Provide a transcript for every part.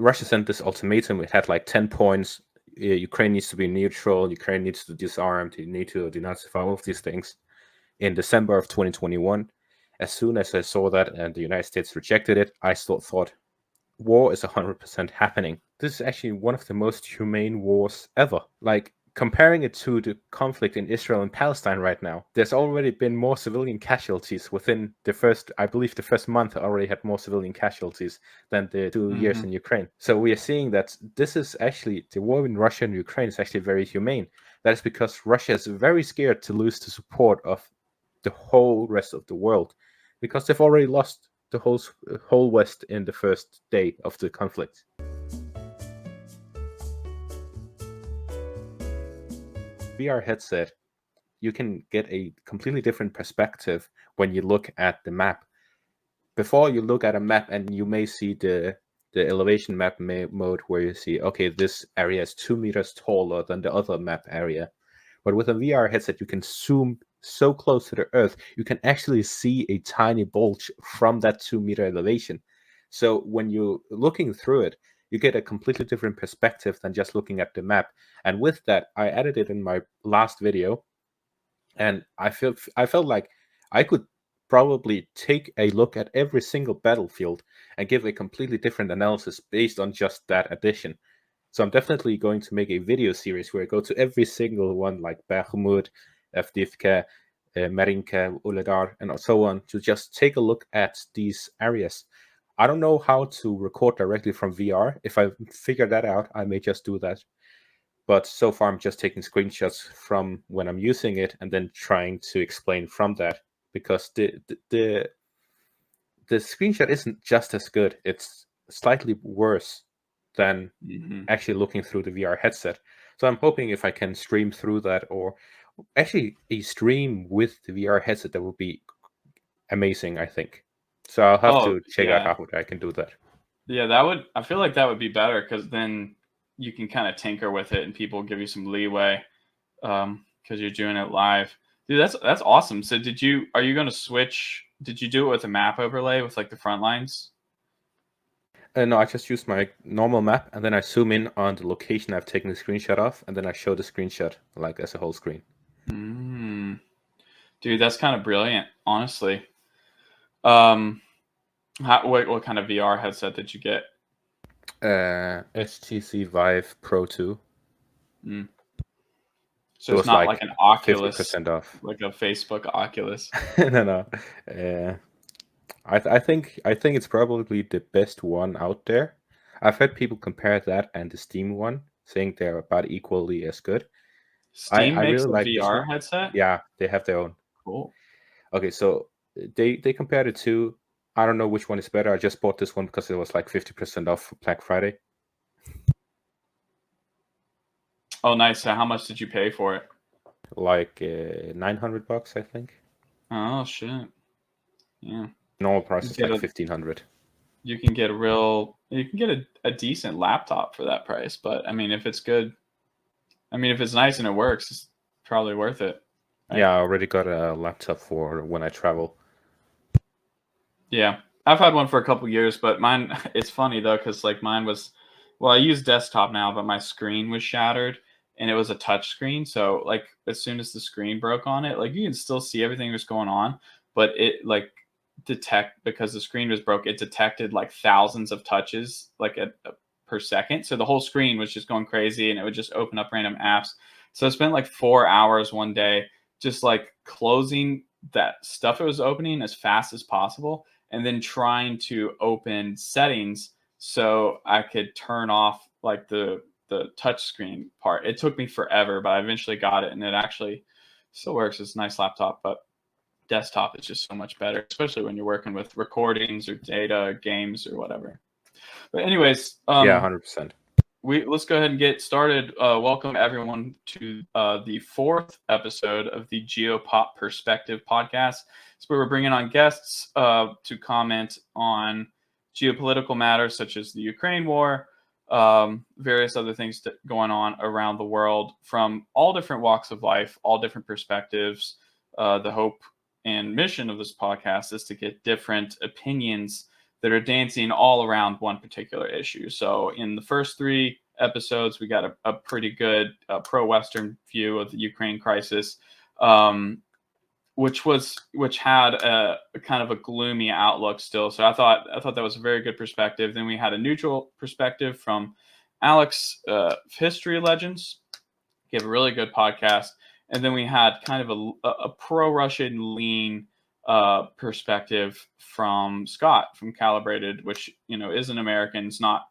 Russia sent this ultimatum. It had like 10 points. Ukraine needs to be neutral. Ukraine needs to disarm. They need to denazify, all of these things. In December of 2021, as soon as I saw that and the United States rejected it, I still thought, war is 100% happening. This is actually one of the most humane wars ever. Like, comparing it to the conflict in Israel and Palestine right now, there's already been more civilian casualties within the first month already had more civilian casualties than the 2 years in Ukraine. So we are seeing that this is actually, the war in Russia and Ukraine is actually very humane. That is because Russia is very scared to lose the support of the whole rest of the world, because they've already lost the whole West in the first day of the conflict. VR headset, you can get a completely different perspective when you look at the map. Before, you look at a map and you may see the elevation map mode where you see, okay, this area is 2 meters taller than the other map area. But with a VR headset, you can zoom so close to the Earth, you can actually see a tiny bulge from that 2-meter elevation. So when you're looking through it, you get a completely different perspective than just looking at the map. And with that, I added it in my last video, and I felt like I could probably take a look at every single battlefield and give a completely different analysis based on just that addition. So I'm definitely going to make a video series where I go to every single one, like Bakhmut, Avdiivka, Marinka, Uledar, and so on, to just take a look at these areas. I don't know how to record directly from VR. If I figure that out, I may just do that. But so far, I'm just taking screenshots from when I'm using it and then trying to explain from that, because the screenshot isn't just as good. It's slightly worse than actually looking through the VR headset. So I'm hoping if I can stream through that, or actually a stream with the VR headset, that would be amazing, I think. So I'll have to check out how I can do that. Yeah, I feel like that would be better, because then you can kind of tinker with it and people give you some leeway because you're doing it live. Dude, that's awesome. So are you going to switch? Did you do it with a map overlay with like the front lines? No, I just use my normal map, and then I zoom in on the location I've taken the screenshot of, and then I show the screenshot like as a whole screen. Dude, that's kind of brilliant, honestly. What kind of VR headset did you get? HTC Vive Pro 2. So it's not like an Oculus, 50% off, like a Facebook Oculus. No. I think it's probably the best one out there. I've heard people compare that and the Steam one, saying they're about equally as good. Steam I makes really a like VR headset? Yeah, they have their own. Cool. Okay, so they compared the two. I don't know which one is better. I just bought this one because it was like 50% off for Black Friday. Oh, nice. So how much did you pay for it? Like $900, I think. Oh shit! Yeah. Normal price is like $1,500. You can get a decent laptop for that price, but I mean, if it's good, if it's nice and it works, it's probably worth it. Right? Yeah, I already got a laptop for when I travel. Yeah, I've had one for a couple years, but mine, it's funny though, because like mine was, well, I use desktop now, but my screen was shattered and it was a touch screen. So like as soon as the screen broke on it, like you can still see everything that's going on, but it like because the screen was broke, it detected like thousands of touches like per second. So the whole screen was just going crazy and it would just open up random apps. So I spent like 4 hours one day just like closing that stuff it was opening as fast as possible, and then trying to open settings so I could turn off like the touch screen part. It took me forever, but I eventually got it, and it actually still works. It's a nice laptop, but desktop is just so much better, especially when you're working with recordings or data, games, or whatever. But anyways, yeah, 100%. Let's go ahead and get started. Welcome everyone to the 4th episode of the Geopop Perspective podcast. It's where we're bringing on guests to comment on geopolitical matters such as the Ukraine war, various other things going on around the world from all different walks of life, all different perspectives. The hope and mission of this podcast is to get different opinions that are dancing all around one particular issue. So in the first 3 episodes, we got a pretty good pro-Western view of the Ukraine crisis, which had a kind of a gloomy outlook still. So I thought that was a very good perspective. Then we had a neutral perspective from Alex, History Legends, gave a really good podcast. And then we had kind of a pro-Russian lean perspective from Scott from Calibrated, which, is an American. It's not,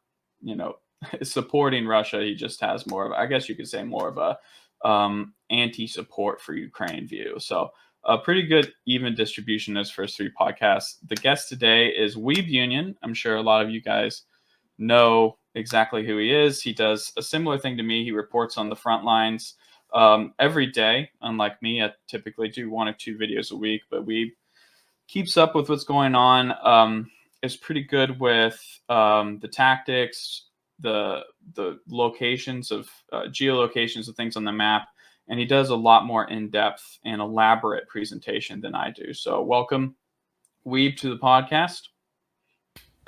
supporting Russia. He just has more of, I guess you could say, more of a anti-support for Ukraine view. So a pretty good even distribution those first 3 podcasts. The guest today is Weeb Union. I'm sure a lot of you guys know exactly who he is. He does a similar thing to me. He reports on the front lines every day. Unlike me, I typically do 1 or 2 videos a week, but Weeb keeps up with what's going on. Is pretty good with the tactics, the locations of geolocations of things on the map, and he does a lot more in-depth and elaborate presentation than I do. So welcome, Weeb, to the podcast.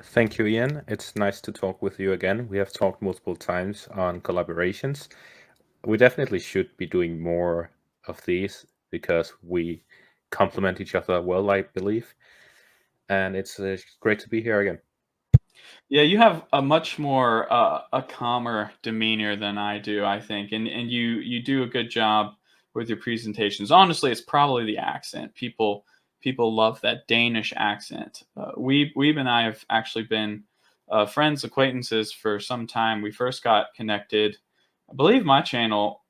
Thank you, Ian. It's nice to talk with you again. We have talked multiple times on collaborations. We definitely should be doing more of these because we complement each other well, I believe. And it's great to be here again. Yeah, you have a much more a calmer demeanor than I do, I think, and you do a good job with your presentations. Honestly, it's probably the accent. People love that Danish accent. Weeb and I have actually been friends, acquaintances for some time. We first got connected. I believe my channel,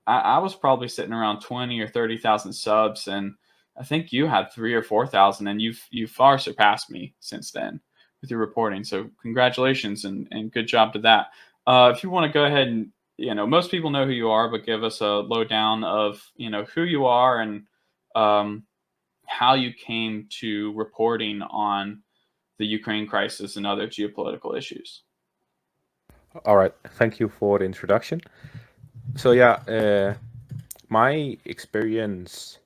I was probably sitting around 20 or 30,000 subs, and I think you had 3,000 or 4,000, and you've far surpassed me since then with your reporting. So congratulations and good job to that. If you want to go ahead and, most people know who you are, but give us a lowdown of, who you are and how you came to reporting on the Ukraine crisis and other geopolitical issues. All right. Thank you for the introduction. So yeah, my experience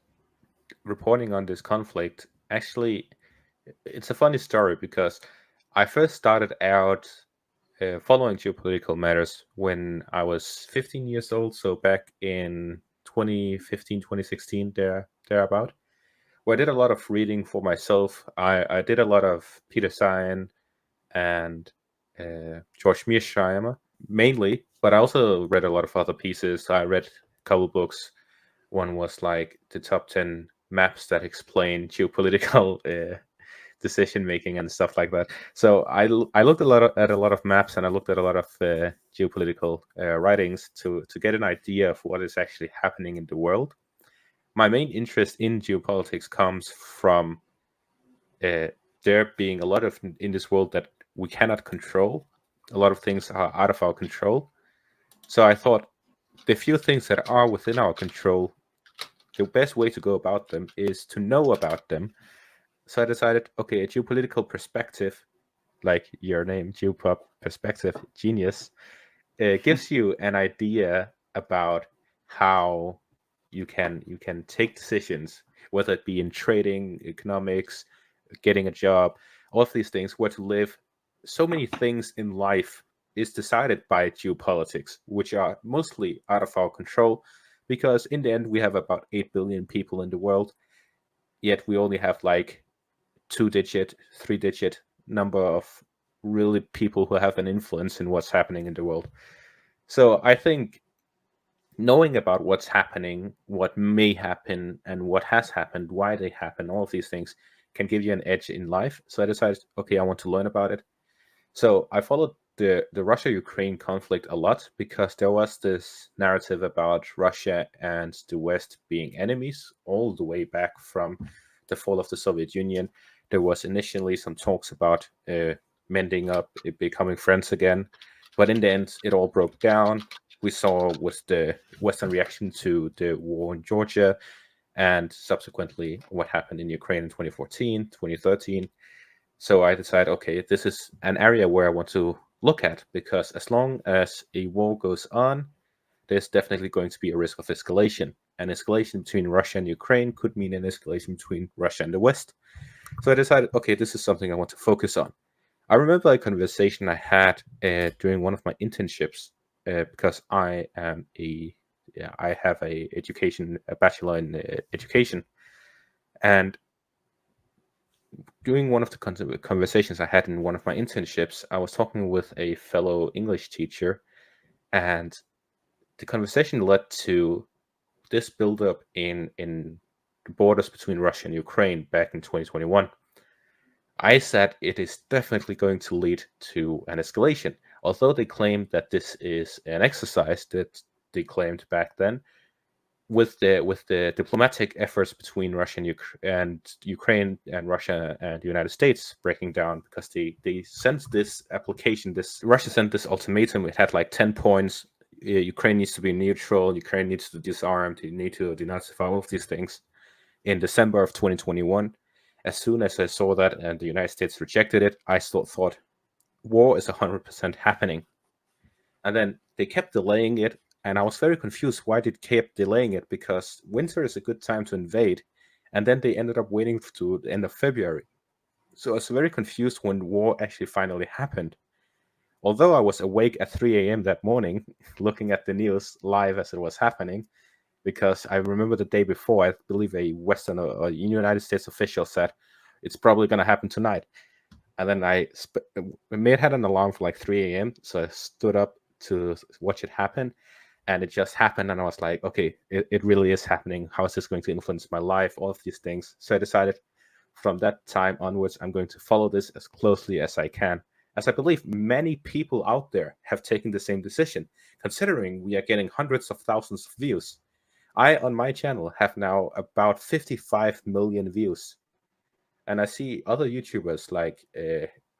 reporting on this conflict, actually, it's a funny story because I first started out following geopolitical matters when I was 15 years old, so back in 2015, 2016, thereabout, where I did a lot of reading for myself. I did a lot of Peter Zeihan and George Mearsheimer, mainly, but I also read a lot of other pieces. I read a couple books. One was like the top 10 maps that explain geopolitical decision making and stuff like that. So I looked at a lot of maps, and I looked at a lot of geopolitical writings to get an idea of what is actually happening in the world. My main interest in geopolitics comes from there being a lot of in this world that we cannot control. A lot of things are out of our control. So I thought the few things that are within our control, the best way to go about them is to know about them. So I decided, okay, a geopolitical perspective, like your name, Geopop Perspective, genius, gives you an idea about how you can take decisions, whether it be in trading, economics, getting a job, all of these things, where to live. So many things in life is decided by geopolitics, which are mostly out of our control, because in the end we have about 8 billion people in the world, yet we only have like 2-digit, 3-digit number of really people who have an influence in what's happening in the world. So I think knowing about what's happening, what may happen, and what has happened, why they happen, all of these things can give you an edge in life. So I decided, okay, I want to learn about it. So I followed the Russia-Ukraine conflict a lot because there was this narrative about Russia and the West being enemies all the way back from the fall of the Soviet Union. There was initially some talks about mending up, becoming friends again. But in the end, it all broke down. We saw with the Western reaction to the war in Georgia and subsequently what happened in Ukraine in 2014, 2013. So I decided, okay, this is an area where I want to look at, because as long as a war goes on, there's definitely going to be a risk of escalation. An escalation between Russia and Ukraine could mean an escalation between Russia and the West. So I decided, okay, this is something I want to focus on. I remember a conversation I had during one of my internships because I am I have a bachelor in education, and during one of the conversations I had in one of my internships, I was talking with a fellow English teacher, and the conversation led to this buildup in the borders between Russia and Ukraine back in 2021. I said it is definitely going to lead to an escalation. Although they claim that this is an exercise that they claimed back then, with the diplomatic efforts between Russia and Ukraine and Russia and the United States breaking down, because they sent this application, Russia sent this ultimatum. It had like 10 points. Ukraine needs to be neutral. Ukraine needs to disarm. They need to denazify, all of these things. In December of 2021, as soon as I saw that and the United States rejected it, I still thought war is 100% happening. And then they kept delaying it, and I was very confused why they kept delaying it, because winter is a good time to invade, and then they ended up waiting to the end of February. So I was very confused when war actually finally happened. Although I was awake at 3 a.m. that morning, looking at the news live as it was happening, because I remember the day before, I believe a Western or United States official said, it's probably going to happen tonight. And then I had an alarm for like 3 a.m. So I stood up to watch it happen. And it just happened. And I was like, okay, it really is happening. How is this going to influence my life? All of these things. So I decided from that time onwards, I'm going to follow this as closely as I can, as I believe many people out there have taken the same decision, considering we are getting hundreds of thousands of views. I, on my channel, have now about 55 million views. And I see other YouTubers like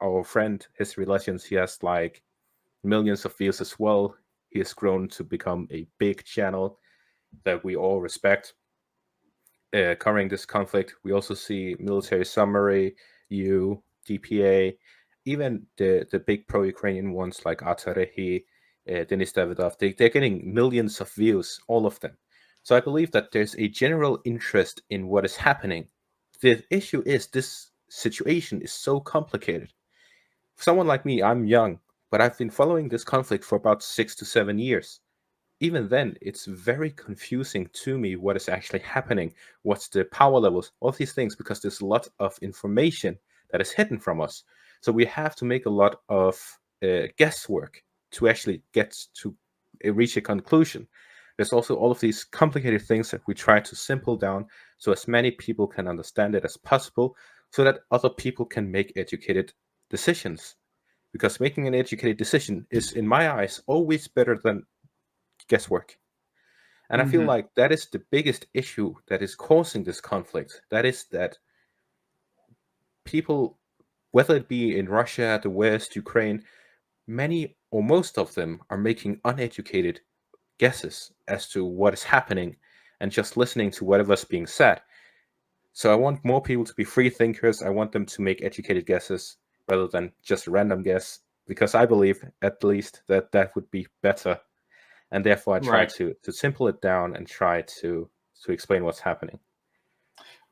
our friend History Legends, he has like millions of views as well. He has grown to become a big channel that we all respect. Covering this conflict, we also see Military Summary, DPA, even the big pro-Ukrainian ones like Atarehi, Denis Davidov. They're getting millions of views, all of them. So I believe that there's a general interest in what is happening. The issue is this situation is so complicated. For someone like me, I'm young, but I've been following this conflict for about 6 to 7 years. Even then, it's very confusing to me what is actually happening, what's the power levels, all these things, because there's a lot of information that is hidden from us. So we have to make a lot of guesswork to actually get to reach a conclusion. There's also all of these complicated things that we try to simple down so as many people can understand it as possible, so that other people can make educated decisions. Because making an educated decision is, in my eyes, always better than guesswork. And I feel like that is the biggest issue that is causing this conflict. That is that people, whether it be in Russia, the West, Ukraine, many or most of them are making uneducated guesses as to what is happening and just listening to whatever's being said. So I want more people to be free thinkers. I want them to make educated guesses rather than just a random guess, because I believe at least that would be better. And therefore I try to simple it down and try to explain what's happening.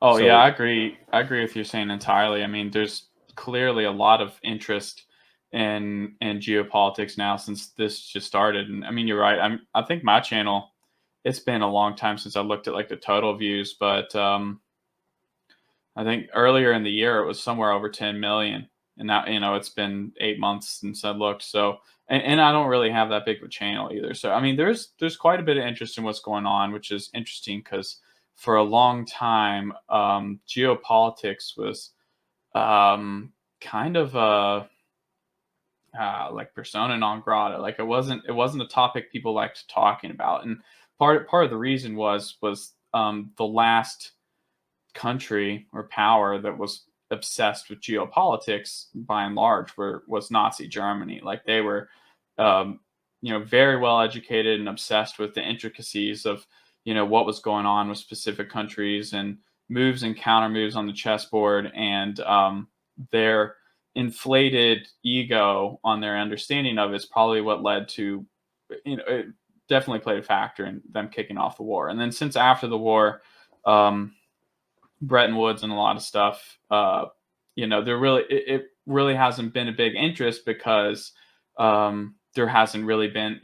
Oh, yeah, I agree. I agree with you saying entirely. I mean, there's clearly a lot of interest in geopolitics now since this just started. And I mean, you're right. I think my channel, it's been a long time since I looked at like the total views, but I think earlier in the year it was somewhere over 10 million. And now, it's been 8 months since I looked. So, and I don't really have that big of a channel either. So, I mean, there's quite a bit of interest in what's going on, which is interesting because for a long time, geopolitics was kind of like persona non grata. Like it wasn't a topic people liked talking about. And part of the reason was the last country or power that was obsessed with geopolitics by and large was Nazi Germany. Like they were very well educated and obsessed with the intricacies of what was going on with specific countries and moves and counter moves on the chessboard, and their inflated ego on their understanding of it is probably what led to it definitely played a factor in them kicking off the war. And then since after the war, Bretton Woods and a lot of stuff, it really hasn't been a big interest because there hasn't really been,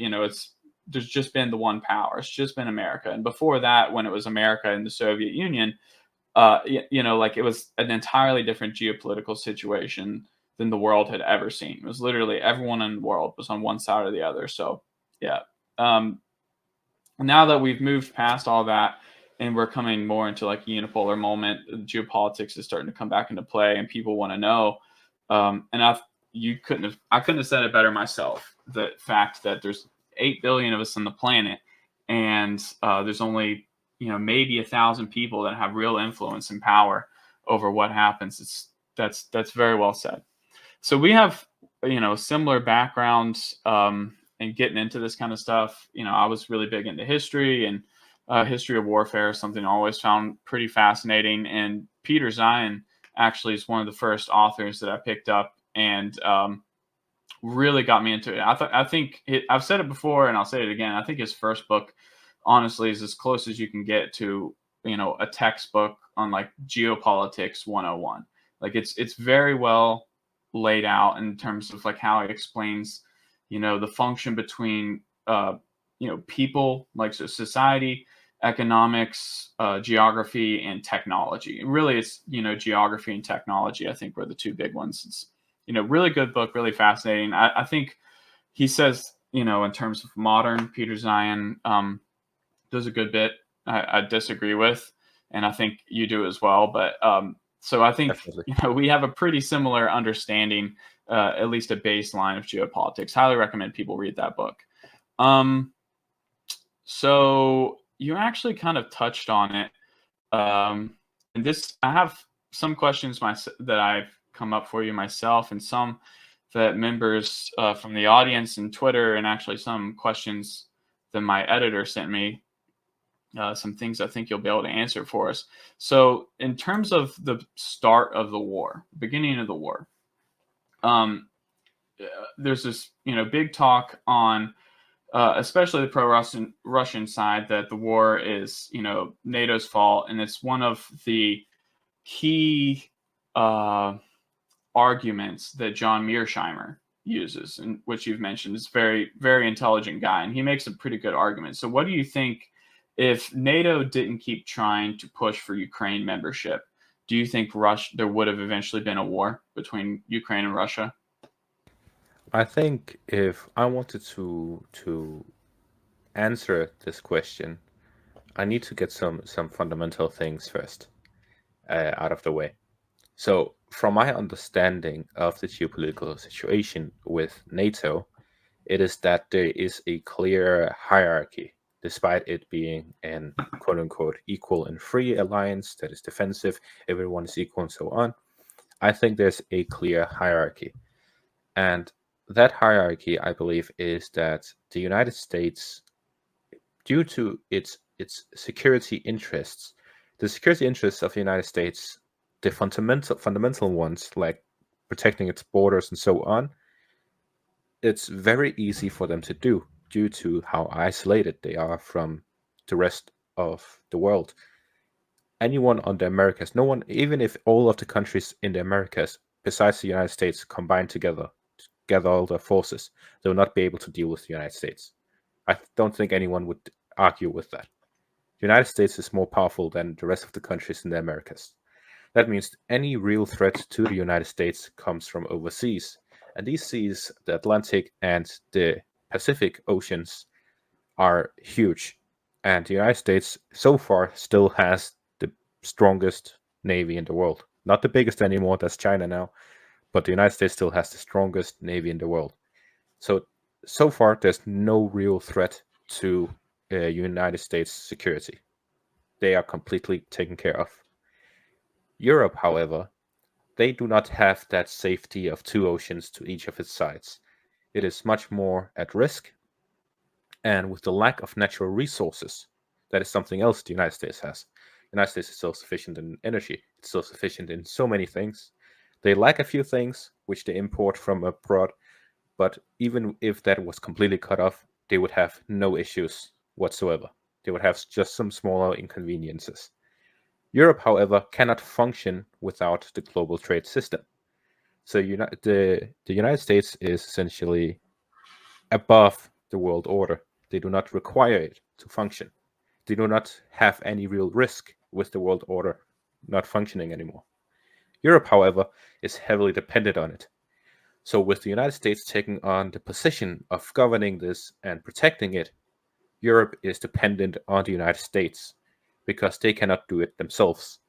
there's just been the one power. It's just been America. And before that, when it was America and the Soviet Union, like it was an entirely different geopolitical situation than the world had ever seen. It was literally everyone in the world was on one side or the other. So yeah. Now that we've moved past all that and we're coming more into like a unipolar moment, geopolitics is starting to come back into play and people want to know. And I couldn't have said it better myself. The fact that there's 8 billion of us on the planet and there's only, maybe 1,000 people that have real influence and power over what happens. That's very well said. So we have, similar backgrounds, and getting into this kind of stuff. I was really big into history and history of warfare, something I always found pretty fascinating. And Peter Zeihan actually is one of the first authors that I picked up and really got me into it. I've said it before and I'll say it again. I think his first book, honestly, is as close as you can get to, a textbook on like Geopolitics 101. Like it's very well laid out in terms of like how it explains, the function between, people, like society, economics, geography, and technology. Really, it's, geography and technology, I think, were the two big ones. It's, really good book, really fascinating. I think he says, in terms of modern, Peter Zeihan does a good bit. I disagree with, and I think you do as well. But so I think Definitely. we have a pretty similar understanding, at least a baseline of geopolitics. Highly recommend people read that book. So you actually kind of touched on it, and I have some questions that I've come up for you myself, and some that members from the audience and Twitter, and actually some questions that my editor sent me. Some things I think you'll be able to answer for us. So in terms of the start of the war, beginning of the war, there's this, big talk on, especially the pro-Russian side, that the war is, NATO's fault. And it's one of the key arguments that John Mearsheimer uses, and which you've mentioned. Is very, very intelligent guy. And he makes a pretty good argument. So what do you think? If NATO didn't keep trying to push for Ukraine membership, do you think there would have eventually been a war between Ukraine and Russia? I think if I wanted to answer this question, I need to get some fundamental things first out of the way. So, from my understanding of the geopolitical situation with NATO, it is that there is a clear hierarchy, despite it being an quote unquote equal and free alliance that is defensive, everyone is equal, and so on. I think there's a clear hierarchy. And that hierarchy, I believe, is that the United States, due to its security interests, the security interests of the United States, the fundamental ones like protecting its borders and so on, it's very easy for them to do due to how isolated they are from the rest of the world. Anyone on the Americas, no one, even if all of the countries in the Americas, besides the United States, combined together, gather all their forces, they will not be able to deal with the United States. I don't think anyone would argue with that. The United States is more powerful than the rest of the countries in the Americas. That means any real threat to the United States comes from overseas. And these seas, the Atlantic and the Pacific Oceans, are huge. And the United States so far still has the strongest navy in the world. Not the biggest anymore, that's China now, but the United States still has the strongest navy in the world. So far, there's no real threat to United States security. They are completely taken care of. Europe, however, they do not have that safety of two oceans to each of its sides. It is much more at risk, and with the lack of natural resources, that is something else the United States has. The United States is self-sufficient in energy. It's self-sufficient in so many things. They lack a few things, which they import from abroad, but even if that was completely cut off, they would have no issues whatsoever. They would have just some smaller inconveniences. Europe, however, cannot function without the global trade system. So the United States is essentially above the world order. They do not require it to function. They do not have any real risk with the world order not functioning anymore. Europe, however, is heavily dependent on it. So with the United States taking on the position of governing this and protecting it, Europe is dependent on the United States because they cannot do it themselves.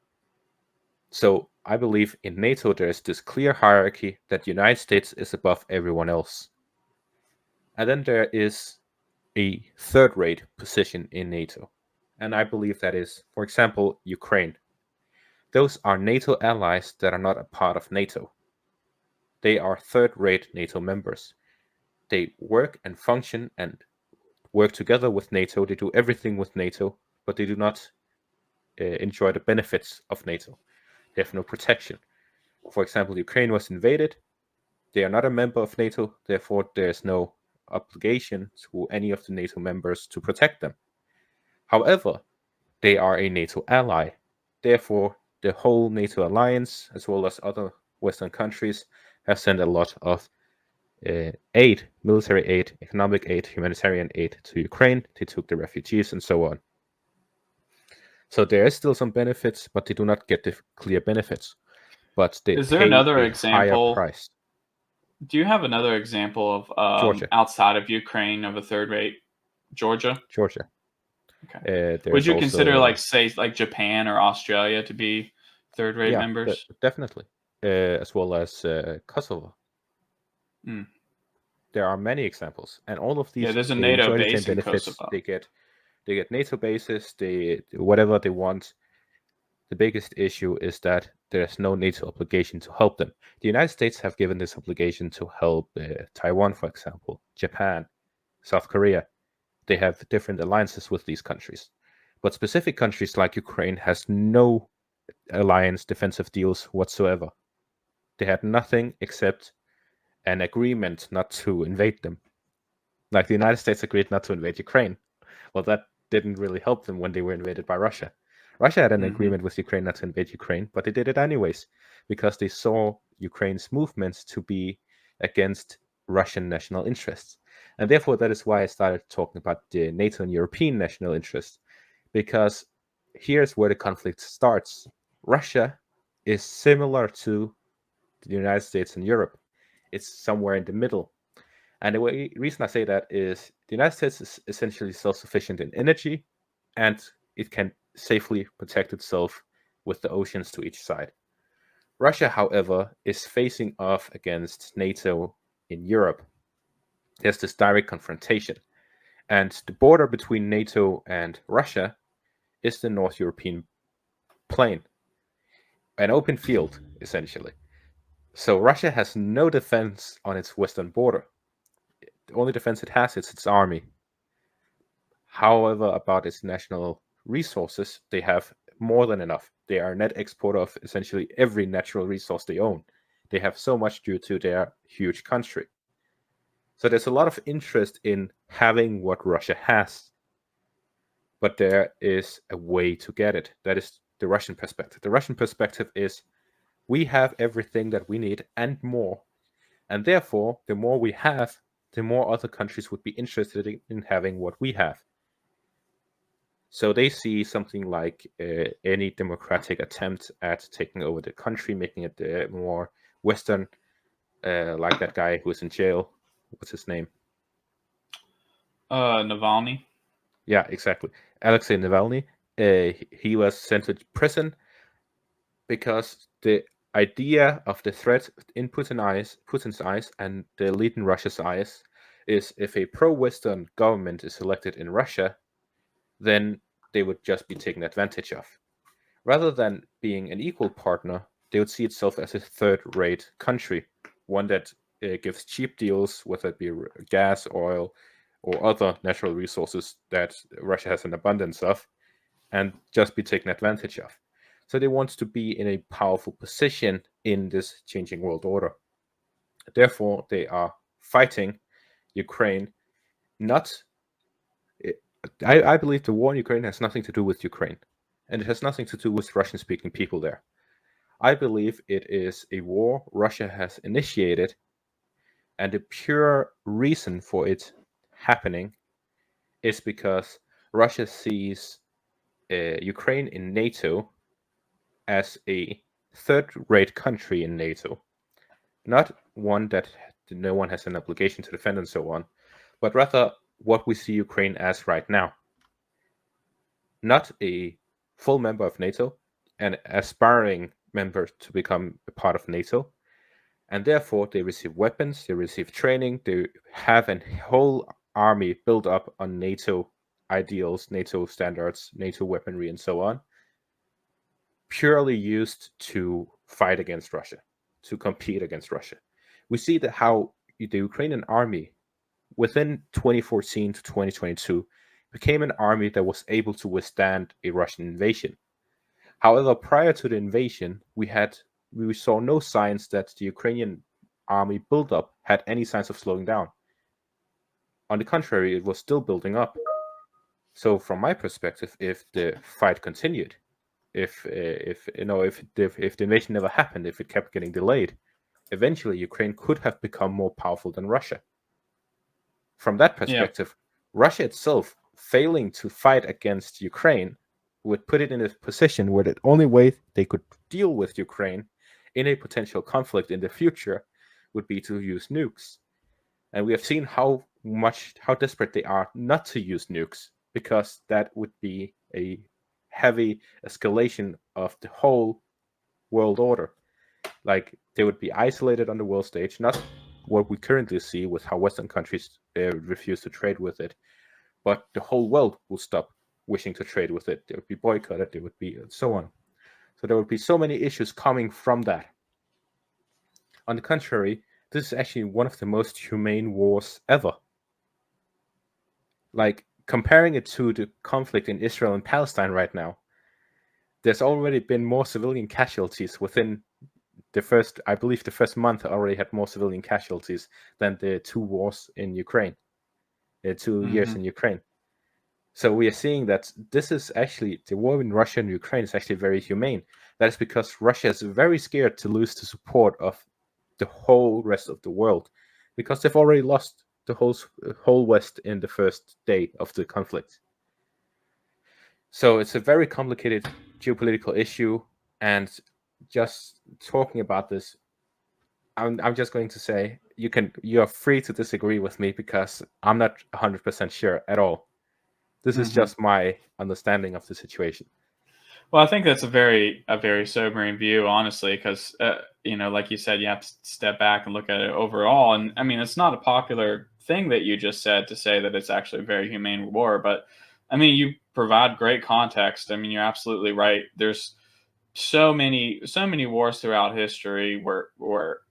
So I believe in NATO there is this clear hierarchy that the United States is above everyone else. And then there is a third-rate position in NATO. And I believe that is, for example, Ukraine. Those are NATO allies that are not a part of NATO. They are third-rate NATO members. They work and function and work together with NATO. They do everything with NATO, but they do not enjoy the benefits of NATO. They have no protection. For example, Ukraine was invaded. They are not a member of NATO, therefore there's no obligation to any of the NATO members to protect them. However, they are a NATO ally. Therefore, the whole NATO alliance, as well as other Western countries, have sent a lot of aid, military aid, economic aid, humanitarian aid to Ukraine. They took the refugees and so on. So there is still some benefits, but they do not get the clear benefits. But they Is there pay another a example? higher price. Do you have another example of Georgia. outside of Ukraine of a third rate? Georgia? Georgia. Okay. Would you consider say Japan or Australia to be third rate members? Definitely. As well as Kosovo. Mm. There are many examples, and all of these Yeah, there's a NATO enjoy the base same in benefits. Kosovo. They get NATO bases. They whatever they want. The biggest issue is that there's no NATO obligation to help them. The United States have given this obligation to help Taiwan, for example, Japan, South Korea. They have different alliances with these countries. But specific countries like Ukraine has no alliance defensive deals whatsoever. They had nothing except an agreement not to invade them. Like the United States agreed not to invade Ukraine. Well, that didn't really help them when they were invaded by Russia. Russia had an agreement with Ukraine not to invade Ukraine, but they did it anyways because they saw Ukraine's movements to be against Russian national interests. And therefore, that is why I started talking about the NATO and European national interests, because here's where the conflict starts. Russia is similar to the United States and Europe. It's somewhere in the middle. And the reason I say that is the United States is essentially self-sufficient in energy, and it can safely protect itself with the oceans to each side. Russia, however, is facing off against NATO in Europe. There's this direct confrontation. And the border between NATO and Russia is the North European plain, an open field, essentially. So Russia has no defense on its western border. The only defense it has is its army. However, about its national resources, they have more than enough. They are a net exporter of essentially every natural resource they own. They have so much due to their huge country. So there's a lot of interest in having what Russia has. But there is a way to get it. That is the Russian perspective. The Russian perspective is we have everything that we need and more. And therefore, the more we have, the more other countries would be interested in having what we have. So they see something like any democratic attempt at taking over the country, making it more Western, like that guy who is in jail. What's his name? Navalny. Yeah, exactly. Alexei Navalny. He was sent to prison because the idea of the threat in Putin's eyes and the elite in Russia's eyes is if a pro-Western government is elected in Russia, then they would just be taken advantage of. Rather than being an equal partner, they would see itself as a third-rate country, one that gives cheap deals, whether it be gas, oil, or other natural resources that Russia has an abundance of, and just be taken advantage of. So they want to be in a powerful position in this changing world order. Therefore, they are fighting Ukraine. I believe the war in Ukraine has nothing to do with Ukraine. and it has nothing to do with Russian-speaking people there. I believe it is a war Russia has initiated, and the pure reason for it happening is because Russia sees Ukraine in NATO as a third-rate country in NATO, not one that no one has an obligation to defend and so on, but rather what we see Ukraine as right now. Not a full member of NATO, an aspiring member to become a part of NATO, and therefore they receive weapons, they receive training, they have a whole army built up on NATO ideals, NATO standards, NATO weaponry, and so on, purely used to fight against Russia, to compete against Russia. We see that how the Ukrainian army, within 2014 to 2022, became an army that was able to withstand a Russian invasion. However, prior to the invasion, we saw no signs that the Ukrainian army buildup had any signs of slowing down. On the contrary, it was still building up. So, from my perspective, if the fight continued, if the invasion never happened, if it kept getting delayed, eventually Ukraine could have become more powerful than Russia. From that perspective, Russia itself failing to fight against Ukraine would put it in a position where the only way they could deal with Ukraine in a potential conflict in the future would be to use nukes. And we have seen how desperate they are not to use nukes, because that would be a heavy escalation of the whole world order. Like, they would be isolated on the world stage, not what we currently see with how Western countries refuse to trade with it, but the whole world will stop wishing to trade with it. They would be boycotted, there would be so on. So there would be so many issues coming from that. On the contrary, this is actually one of the most humane wars ever. Like, comparing it to the conflict in Israel and Palestine right now, there's already been more civilian casualties within the first month already had more civilian casualties than the two wars in Ukraine, the 2 years in Ukraine. So we are seeing that this is actually, the war in Russia and Ukraine is actually very humane. That is because Russia is very scared to lose the support of the whole rest of the world, because they've already lost the whole West in the first day of the conflict. So it's a very complicated geopolitical issue, and just talking about this, I'm just going to say you are free to disagree with me, because I'm not 100% sure at all. This is just my understanding of the situation. Well, I think that's a very sobering view, honestly, because like you said, you have to step back and look at it overall. And I mean, it's not a popular thing that you just said to say that it's actually a very humane war, but I mean, you provide great context. I mean, you're absolutely right. There's so many wars throughout history where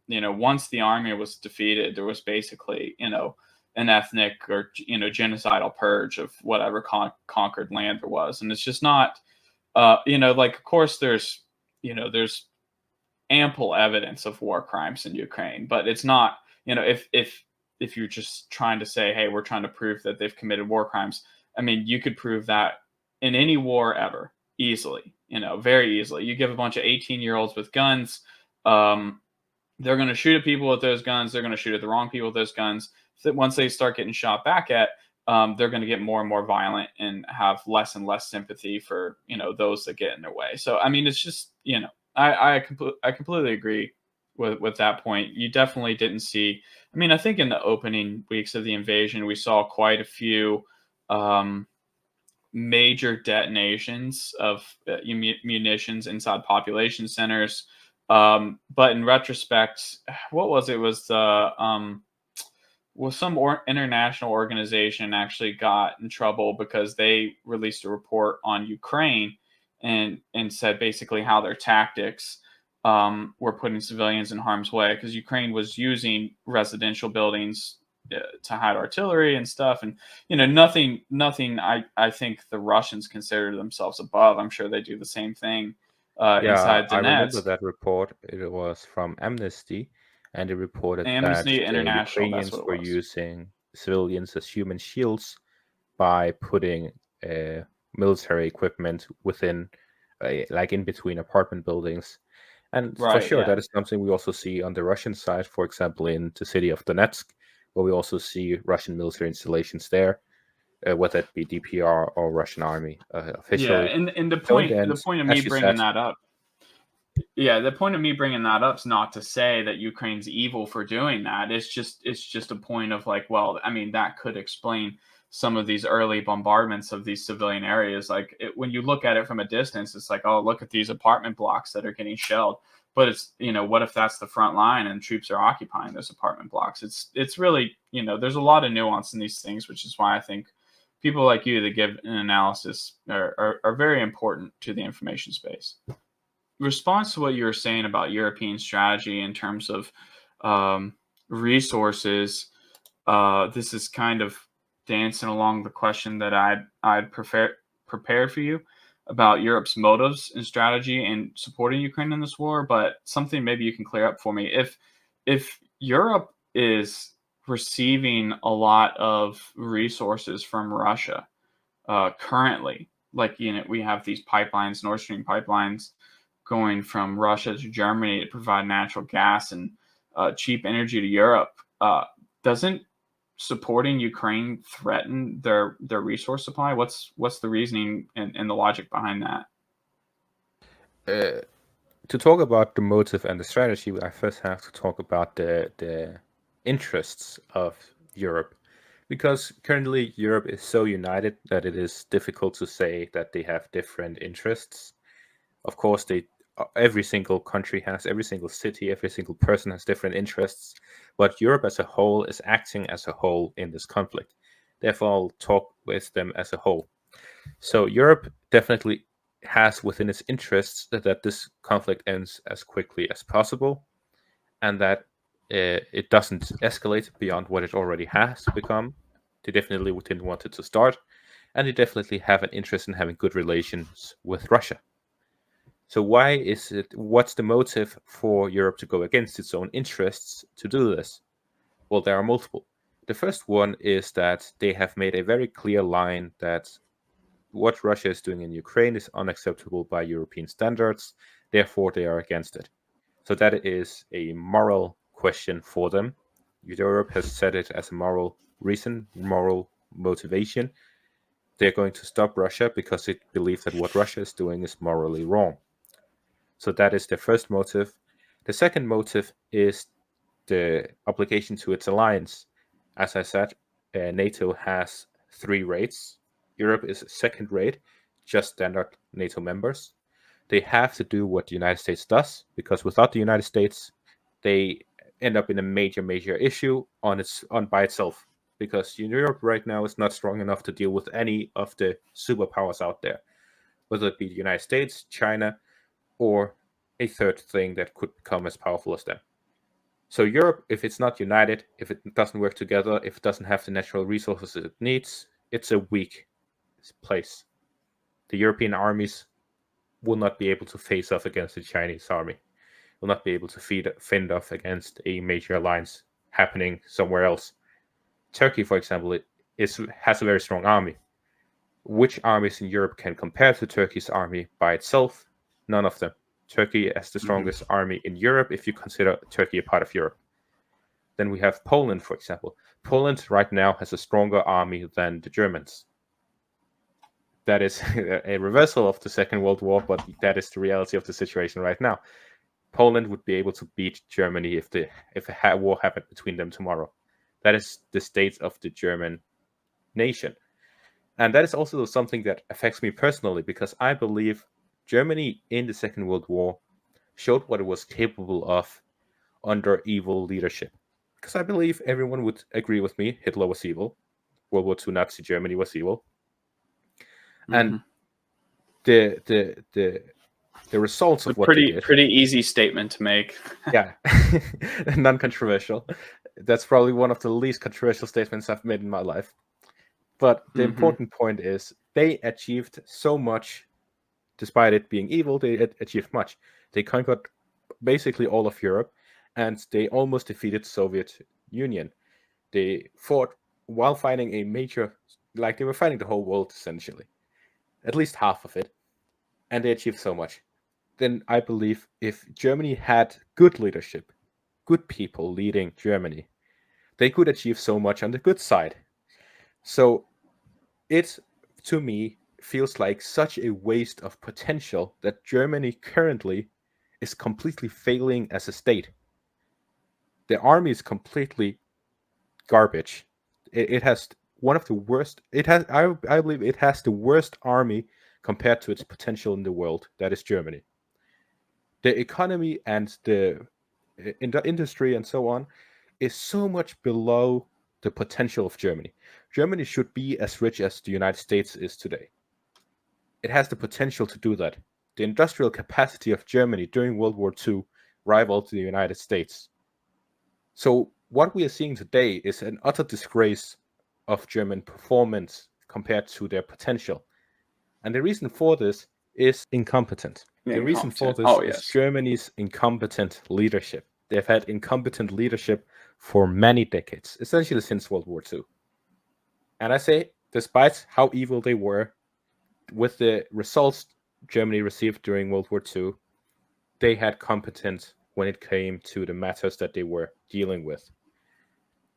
once the army was defeated, there was basically an ethnic or genocidal purge of whatever conquered land there was, and it's just not. Of course, there's ample evidence of war crimes in Ukraine, but it's not, if you're just trying to say, hey, we're trying to prove that they've committed war crimes. I mean, you could prove that in any war ever easily, very easily. You give a bunch of 18-year-olds with guns, they're going to shoot at people with those guns. They're going to shoot at the wrong people with those guns. So once they start getting shot back at, they're going to get more and more violent and have less and less sympathy for those that get in their way. So I mean, it's just I completely agree with that point. You definitely didn't see. I mean, I think in the opening weeks of the invasion, we saw quite a few major detonations of munitions inside population centers. But in retrospect, what was it? Was the some international organization actually got in trouble because they released a report on Ukraine and said basically how their tactics were putting civilians in harm's way, because Ukraine was using residential buildings to hide artillery and stuff, and nothing I think the Russians consider themselves above. I'm sure they do the same thing inside the I nets. remember that report. It was from Amnesty, and it reported Amnesty that the International, that's Ukrainians what it were was. using civilians as human shields by putting military equipment within like in between apartment buildings. And for Right. sure, Yeah. that is something we also see on the Russian side, for example, in the city of Donetsk, where we also see Russian military installations there, whether it be DPR or Russian army Yeah. officially. And the So in the point end, of me as you bringing said, that up. Yeah, the point of me bringing that up is not to say that Ukraine's evil for doing that. It's just a point of like, well, I mean, that could explain some of these early bombardments of these civilian areas. Like when you look at it from a distance, it's like, oh, look at these apartment blocks that are getting shelled. But it's, what if that's the front line and troops are occupying those apartment blocks? It's really, there's a lot of nuance in these things, which is why I think people like you that give an analysis are very important to the information space. Response to what you were saying about European strategy in terms of resources, this is kind of dancing along the question that I'd prepared for you about Europe's motives and strategy in supporting Ukraine in this war. But something maybe you can clear up for me. If Europe is receiving a lot of resources from Russia currently, like we have these pipelines, Nord Stream pipelines, going from Russia to Germany to provide natural gas and cheap energy to Europe. Doesn't supporting Ukraine threaten their resource supply? What's the reasoning and the logic behind that? To talk about the motive and the strategy, I first have to talk about the interests of Europe. Because currently Europe is so united that it is difficult to say that they have different interests. Of course, every single country has, every single city, every single person has different interests, but Europe as a whole is acting as a whole in this conflict. Therefore, I'll talk with them as a whole. So Europe definitely has within its interests that this conflict ends as quickly as possible, and that it doesn't escalate beyond what it already has become. They definitely didn't want it to start, and they definitely have an interest in having good relations with Russia. So why is it? What's the motive for Europe to go against its own interests to do this? Well, there are multiple. The first one is that they have made a very clear line that what Russia is doing in Ukraine is unacceptable by European standards. Therefore, they are against it. So that is a moral question for them. Europe has set it as a moral reason, moral motivation. They're going to stop Russia because they believe that what Russia is doing is morally wrong. So that is the first motive. The second motive is the obligation to its alliance. As I said, NATO has 3 rates. Europe is second rate, just standard NATO members. They have to do what the United States does, because without the United States, they end up in a major issue by itself. Because Europe right now is not strong enough to deal with any of the superpowers out there, whether it be the United States, China, or a third thing that could become as powerful as them. So Europe, if it's not united, if it doesn't work together, if it doesn't have the natural resources it needs, it's a weak place. The European armies will not be able to face off against the Chinese army, will not be able to fend off against a major alliance happening somewhere else. Turkey, for example, has a very strong army. Which armies in Europe can compare to Turkey's army by itself? None of them. Turkey has the strongest army in Europe if you consider Turkey a part of Europe. Then we have Poland, for example. Poland right now has a stronger army than the Germans. That is a reversal of the Second World War, but that is the reality of the situation right now. Poland would be able to beat Germany if a war happened between them tomorrow. That is the state of the German nation. And that is also something that affects me personally, because I believe Germany in the Second World War showed what it was capable of under evil leadership. Because I believe everyone would agree with me, Hitler was evil. World War II Nazi Germany was evil. And the results of what they did. Pretty easy statement to make. Yeah, non-controversial. That's probably one of the least controversial statements I've made in my life. But the important point is they achieved so much, despite it being evil. They achieved much. They conquered basically all of Europe, and they almost defeated Soviet Union. They fought while fighting they were fighting the whole world essentially, at least half of it. and they achieved so much. Then I believe if Germany had good leadership, good people leading Germany, they could achieve so much on the good side. So it, to me, feels like such a waste of potential that Germany currently is completely failing as a state. The army is completely garbage. It has one of the worst. It has, I believe, it has the worst army compared to its potential in the world. That is Germany. The economy and the in the industry and so on is so much below the potential of Germany. Germany should be as rich as the United States is today. It has the potential to do that. The industrial capacity of Germany during World War II rivaled the United States. So what we are seeing today is an utter disgrace of German performance compared to their potential. And the reason for this is incompetent. The reason for this is Germany's incompetent leadership. They've had incompetent leadership for many decades, essentially since World War II. And I say, despite how evil they were, with the results Germany received during World War II, they had competence when it came to the matters that they were dealing with.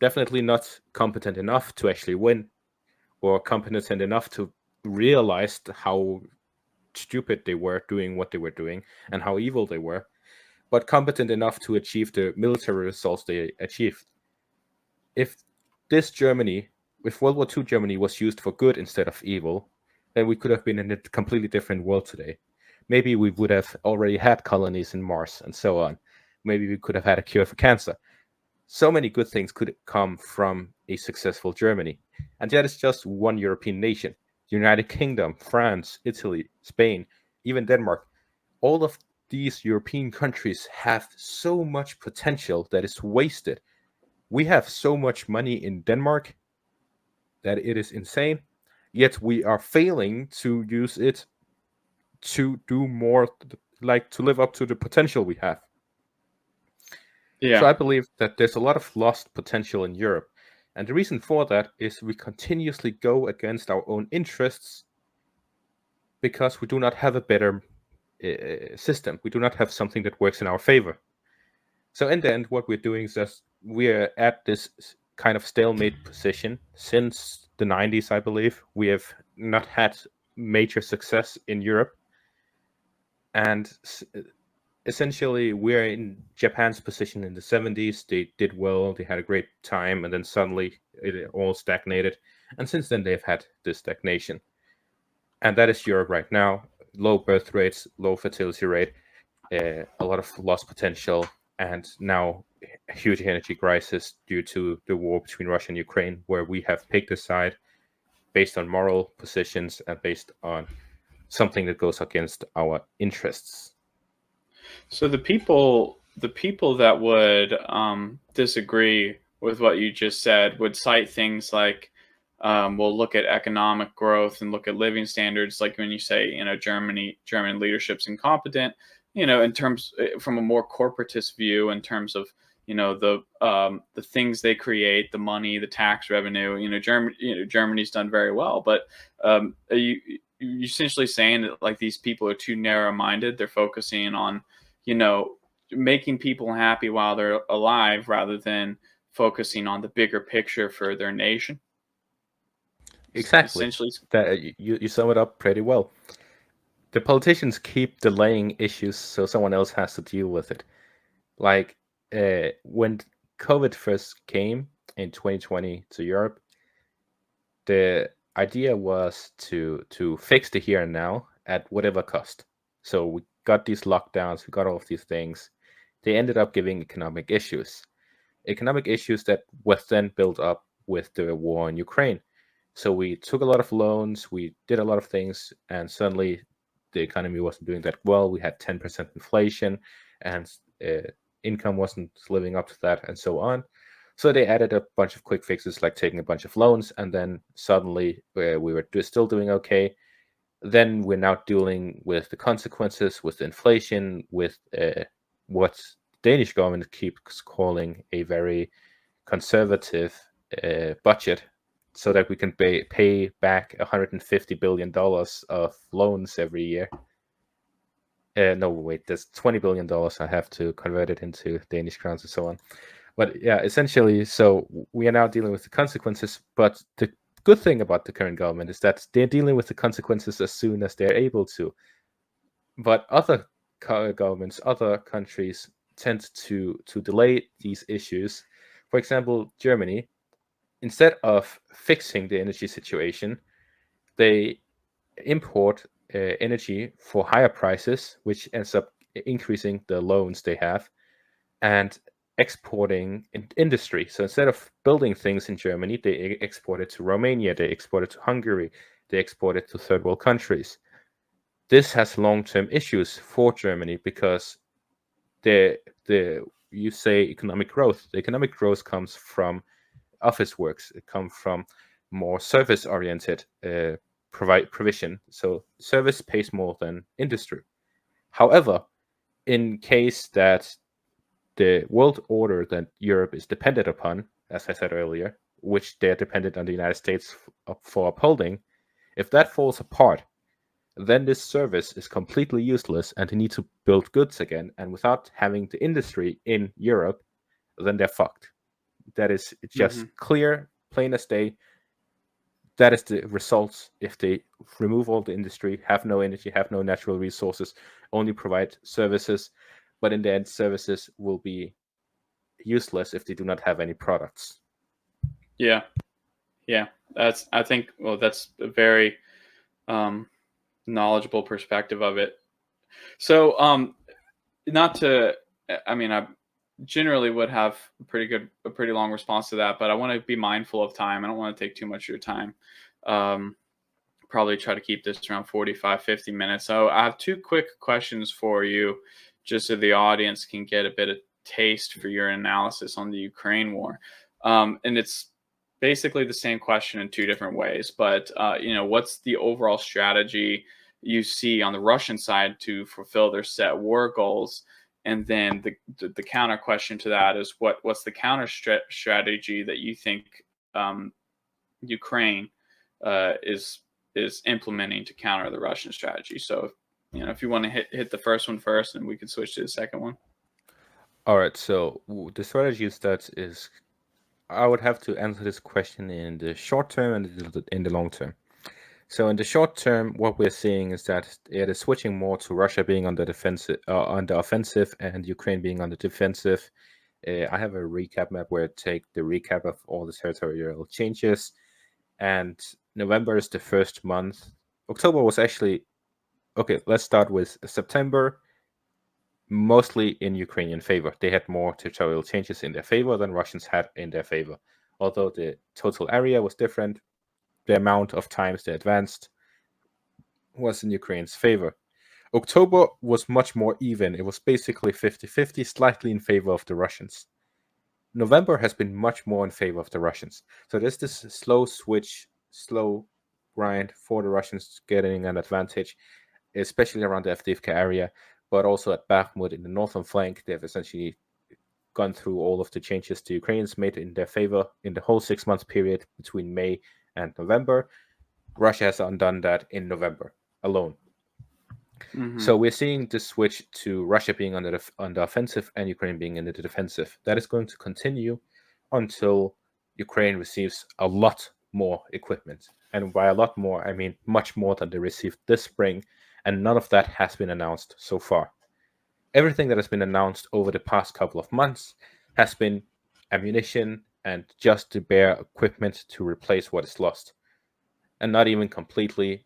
Definitely not competent enough to actually win, or competent enough to realize how stupid they were doing what they were doing and how evil they were, but competent enough to achieve the military results they achieved. If World War II Germany was used for good instead of evil, then we could have been in a completely different world today. Maybe we would have already had colonies in Mars and so on. Maybe we could have had a cure for cancer. So many good things could come from a successful Germany. And that is just one European nation. The United Kingdom, France, Italy, Spain, even Denmark. All of these European countries have so much potential that is wasted. We have so much money in Denmark that it is insane, yet we are failing to use it to do more, like to live up to the potential we have. Yeah. So I believe that there's a lot of lost potential in Europe. And the reason for that is we continuously go against our own interests because we do not have a better system. We do not have something that works in our favor. So in the end, what we're doing is just we're at this kind of stalemate position since the 90s, I believe. We have not had major success in Europe. And essentially, we're in Japan's position in the 70s. They did well, they had a great time, and then suddenly it all stagnated. And since then, they've had this stagnation. And that is Europe right now. Low birth rates, low fertility rate, a lot of lost potential, and now a huge energy crisis due to the war between Russia and Ukraine, where we have picked a side based on moral positions and based on something that goes against our interests. So the people that would disagree with what you just said would cite things like, we'll look at economic growth and look at living standards. Like when you say, German leadership's incompetent, in terms from a more corporatist view, in terms of the things they create, the money, the tax revenue. Germany's done very well, but are you essentially saying that like these people are too narrow-minded? They're focusing on making people happy while they're alive rather than focusing on the bigger picture for their nation. Exactly. Essentially, that you sum it up pretty well. The politicians keep delaying issues so someone else has to deal with it. Like when COVID first came in 2020 to Europe, the idea was to fix the here and now at whatever cost. So we got these lockdowns, we got all of these things. They ended up giving economic issues that was then built up with the war in Ukraine. So we took a lot of loans, we did a lot of things, and suddenly the economy wasn't doing that well. We had 10% inflation, and income wasn't living up to that, and so on. So they added a bunch of quick fixes, like taking a bunch of loans, and then suddenly we were still doing okay. Then we're now dealing with the consequences, with inflation, with what the Danish government keeps calling a very conservative budget, so that we can pay back $150 billion of loans every year. No, wait, there's $20 billion. I have to convert it into Danish crowns and so on. But yeah, essentially, so we are now dealing with the consequences. But the good thing about the current government is that they're dealing with the consequences as soon as they're able to. But other governments, other countries tend to delay these issues. For example, Germany, instead of fixing the energy situation, they import energy for higher prices, which ends up increasing the loans they have, and exporting industry. So instead of building things in Germany, they export it to Romania, they export it to Hungary, they export it to third world countries. This has long-term issues for Germany because you say economic growth. The economic growth comes from office works. It comes from more service-oriented provision. So service pays more than industry. However, in case that the world order that Europe is dependent upon, as I said earlier, which they're dependent on the United States for upholding, if that falls apart, then this service is completely useless and they need to build goods again. And without having the industry in Europe, then they're fucked. That is just clear, plain as day. That is the results if they remove all the industry, have no energy, have no natural resources, only provide services. But in the end, services will be useless if they do not have any products. Yeah. That's a very knowledgeable perspective of it. So I generally would have a pretty long response to that, but I want to be mindful of time. I don't want to take too much of your time. Probably try to keep this around 45, 50 minutes. So I have two quick questions for you, just so the audience can get a bit of taste for your analysis on the Ukraine war. And it's basically the same question in two different ways, but what's the overall strategy you see on the Russian side to fulfill their set war goals? And then the counter question to that is what's the counter strategy that you think Ukraine is implementing to counter the Russian strategy? So, if you want to hit the first one first, and we can switch to the second one. All right. So the strategy is I would have to answer this question in the short term and in the long term. So in the short term, what we're seeing is that it is switching more to Russia being on the offensive, and Ukraine being on the defensive. I have a recap map where I take the recap of all the territorial changes, and November is the first month. October was actually okay. Let's start with September. Mostly in Ukrainian favor. They had more territorial changes in their favor than Russians had in their favor. Although the total area was different, the amount of times they advanced was in Ukraine's favor. October was much more even. It was basically 50-50, slightly in favor of the Russians. November has been much more in favor of the Russians. So there's this slow switch, slow grind for the Russians getting an advantage, especially around the Avdiivka area, but also at Bakhmut in the northern flank. They've essentially gone through all of the changes the Ukrainians made in their favor in the whole 6-month period between May and November. Russia has undone that in November alone. So we're seeing this switch to Russia being on the offensive and Ukraine being in the defensive. That is going to continue until Ukraine receives a lot more equipment. And by a lot more, I mean much more than they received this spring. And none of that has been announced so far. Everything that has been announced over the past couple of months has been ammunition and just the bare equipment to replace what is lost. And not even completely,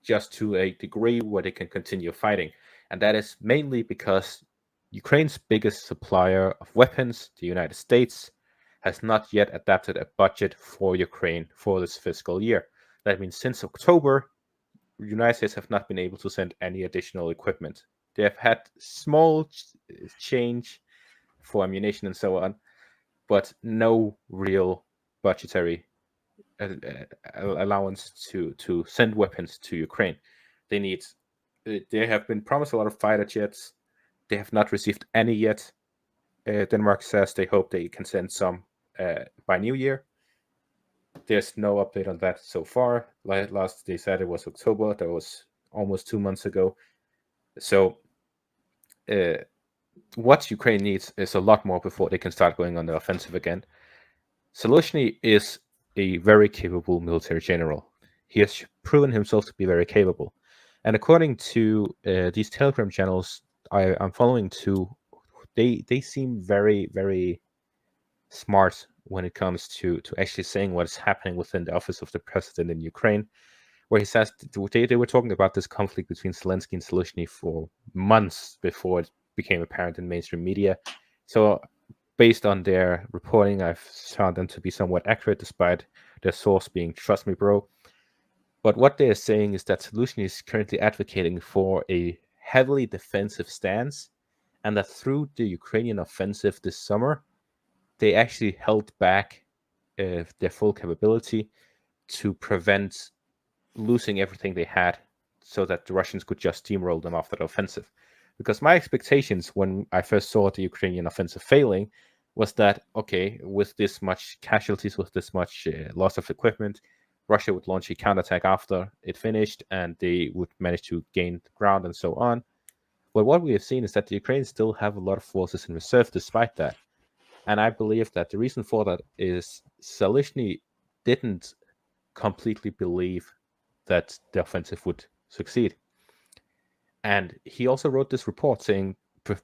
just to a degree where they can continue fighting. And that is mainly because Ukraine's biggest supplier of weapons, the United States, has not yet adapted a budget for Ukraine for this fiscal year. That means since October, the United States have not been able to send any additional equipment. They have had small change for ammunition and so on, but no real budgetary allowance to send weapons to Ukraine. They have been promised a lot of fighter jets. They have not received any yet. Denmark says they hope they can send some by New Year. There's no update on that so far. Last they said it was October. That was almost 2 months ago. So what Ukraine needs is a lot more before they can start going on the offensive again. Zelensky is a very capable military general. He has proven himself to be very capable. And according to these Telegram channels I'm following too, they seem very, very smart when it comes to actually saying what is happening within the office of the president in Ukraine, where he says they were talking about this conflict between Zelensky and Zelensky for months before it became apparent in mainstream media. So based on their reporting, I've found them to be somewhat accurate, despite their source being "Trust me, bro." But what they are saying is that Zelensky is currently advocating for a heavily defensive stance, and that through the Ukrainian offensive this summer, they actually held back their full capability to prevent losing everything they had, so that the Russians could just steamroll them after the offensive. Because my expectations when I first saw the Ukrainian offensive failing was that, okay, with this much casualties, with this much loss of equipment, Russia would launch a counterattack after it finished, and they would manage to gain the ground and so on. But what we have seen is that the Ukrainians still have a lot of forces in reserve despite that. And I believe that the reason for that is Zelensky didn't completely believe that the offensive would succeed. And he also wrote this report saying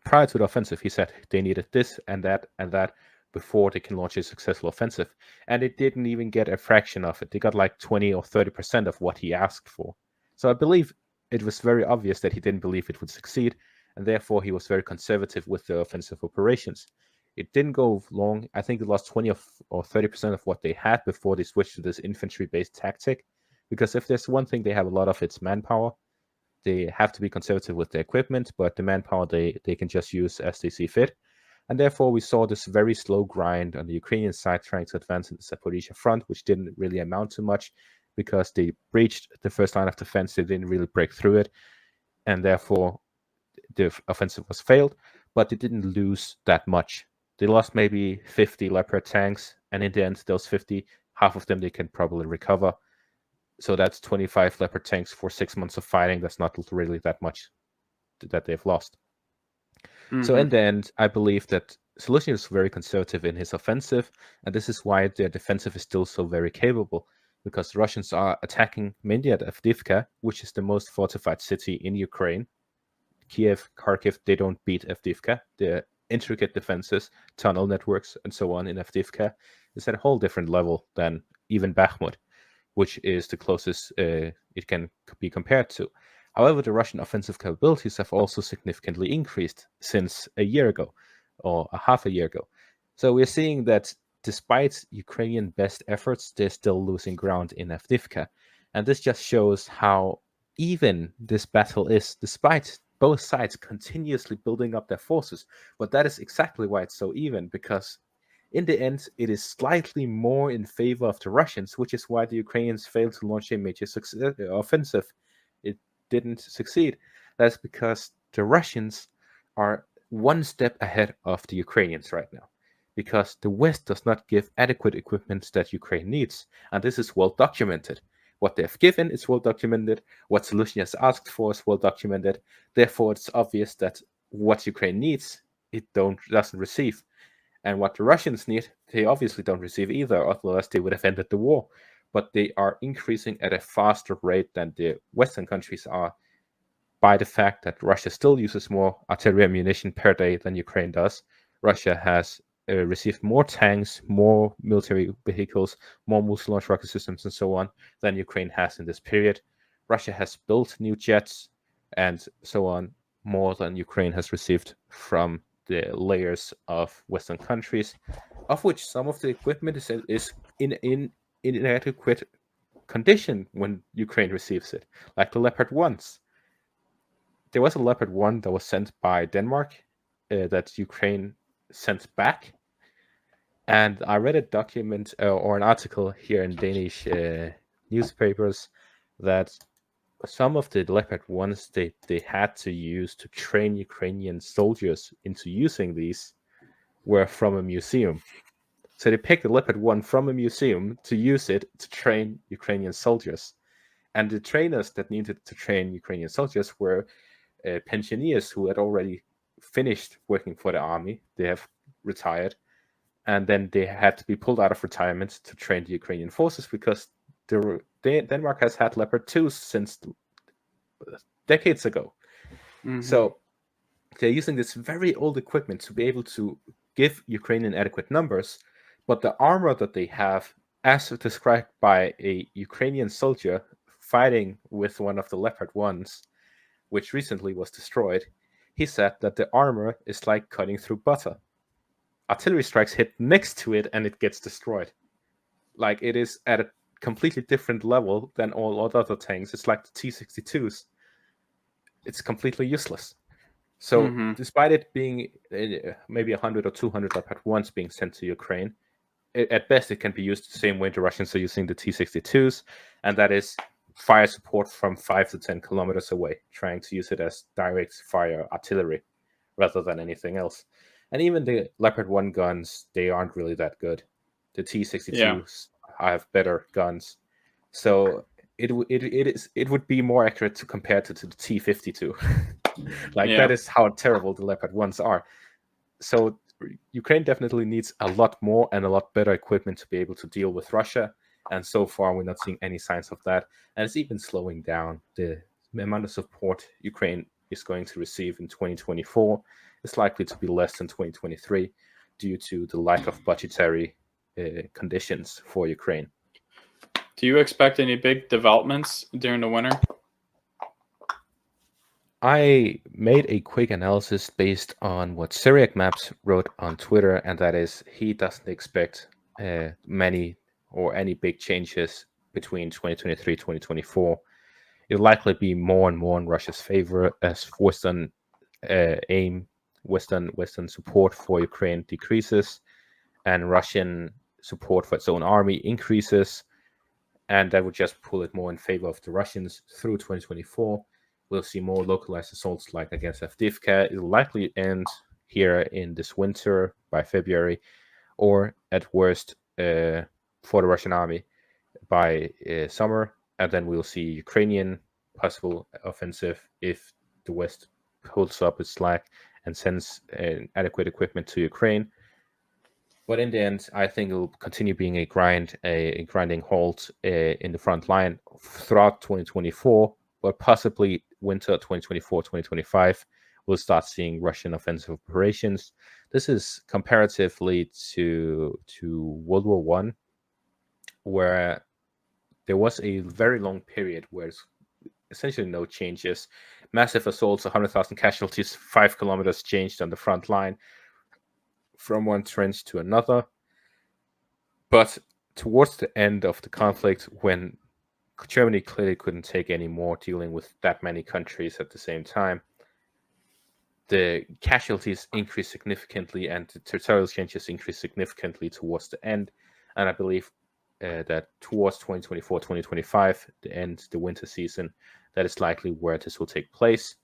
prior to the offensive, he said they needed this and that before they can launch a successful offensive. And it didn't even get a fraction of it. They got like 20 or 30% of what he asked for. So I believe it was very obvious that he didn't believe it would succeed, and therefore he was very conservative with the offensive operations. It didn't go long. I think they lost 20 or 30% of what they had before they switched to this infantry-based tactic. Because if there's one thing they have a lot of, it's manpower. They have to be conservative with their equipment, but the manpower they can just use as they see fit. And therefore, we saw this very slow grind on the Ukrainian side trying to advance in the Zaporizhia front, which didn't really amount to much because they breached the first line of defense. They didn't really break through it. And therefore, the offensive was failed, but they didn't lose that much. They lost maybe 50 Leopard tanks, and in the end, those 50, half of them they can probably recover. So that's 25 Leopard tanks for 6 months of fighting. That's not really that much that they've lost. Mm-hmm. So in the end, I believe that Zelensky is very conservative in his offensive, and this is why their defensive is still so very capable, because the Russians are attacking mainly at Avdiivka, which is the most fortified city in Ukraine. Kiev, Kharkiv, they don't beat Avdiivka. The intricate defenses, tunnel networks, and so on in Avdiivka is at a whole different level than even Bakhmut, which is the closest it can be compared to. However, the Russian offensive capabilities have also significantly increased since a year ago, or a half a year ago. So we're seeing that despite Ukrainian best efforts, they're still losing ground in Avdiivka. And this just shows how even this battle is, despite both sides continuously building up their forces. But that is exactly why it's so even, because in the end, it is slightly more in favor of the Russians, which is why the Ukrainians failed to launch a major offensive. It didn't succeed. That's because the Russians are one step ahead of the Ukrainians right now, because the West does not give adequate equipment that Ukraine needs, and this is well documented. What they've given is well documented. What Zelensky has asked for is well documented. Therefore, it's obvious that what Ukraine needs, it doesn't receive. And what the Russians need, they obviously don't receive either, otherwise they would have ended the war. But they are increasing at a faster rate than the Western countries are, by the fact that Russia still uses more artillery ammunition per day than Ukraine does. Russia has received more tanks, more military vehicles, more multi-launch rocket systems, and so on than Ukraine has in this period. Russia has built new jets and so on more than Ukraine has received from the layers of Western countries, of which some of the equipment is in inadequate condition when Ukraine receives it, like the Leopard 1s. There was a Leopard 1 that was sent by Denmark that Ukraine sent back. And I read a document or an article here in Danish newspapers that some of the Leopard 1s they had to use to train Ukrainian soldiers into using these were from a museum. So they picked the Leopard 1 from a museum to use it to train Ukrainian soldiers. And the trainers that needed to train Ukrainian soldiers were pensioners who had already finished working for the army. They have retired, and then they had to be pulled out of retirement to train the Ukrainian forces because Denmark has had Leopard 2s since decades ago. Mhm. So they're using this very old equipment to be able to give Ukrainian adequate numbers, but the armor that they have, as described by a Ukrainian soldier fighting with one of the Leopard 1s, which recently was destroyed, he said that the armor is like cutting through butter. Artillery strikes hit next to it and it gets destroyed. Like, it is at a completely different level than all other tanks. It's like the T-62s. It's completely useless. So despite it being maybe 100 or 200 Leopard 1s being sent to Ukraine, at best it can be used the same way the Russians are using the T-62s, and that is fire support from 5 to 10 kilometers away, trying to use it as direct fire artillery rather than anything else. And even the Leopard 1 guns, they aren't really that good. The T-62s have better guns. So it would be more accurate to compare to the T-52. That is how terrible the Leopard 1s are. So Ukraine definitely needs a lot more and a lot better equipment to be able to deal with Russia. And so far, we're not seeing any signs of that. And it's even slowing down. The amount of support Ukraine is going to receive in 2024 is likely to be less than 2023 due to the lack of budgetary conditions for Ukraine. Do you expect any big developments during the winter? I made a quick analysis based on what Syriac Maps wrote on Twitter, and that is he doesn't expect many or any big changes between 2023 2024. It'll likely be more and more in Russia's favor as Western Western support for Ukraine decreases, and Russian support for its own army increases, and that would just pull it more in favor of the Russians through 2024. We'll see more localized assaults like against Avdiivka. It'll likely end here in this winter by February, or at worst for the Russian army by summer. And then we'll see Ukrainian possible offensive if the West holds up its slack and sends adequate equipment to Ukraine. But in the end, I think it will continue being a grinding halt in the front line throughout 2024, but possibly winter 2024-2025, we'll start seeing Russian offensive operations. This is comparatively to World War One, where there was a very long period where it's essentially no changes. Massive assaults, 100,000 casualties, 5 kilometers changed on the front line from one trench to another. But towards the end of the conflict, when Germany clearly couldn't take any more dealing with that many countries at the same time, the casualties increased significantly and the territorial changes increased significantly towards the end. And I believe that towards 2024-2025, the winter season, that is likely where this will take place,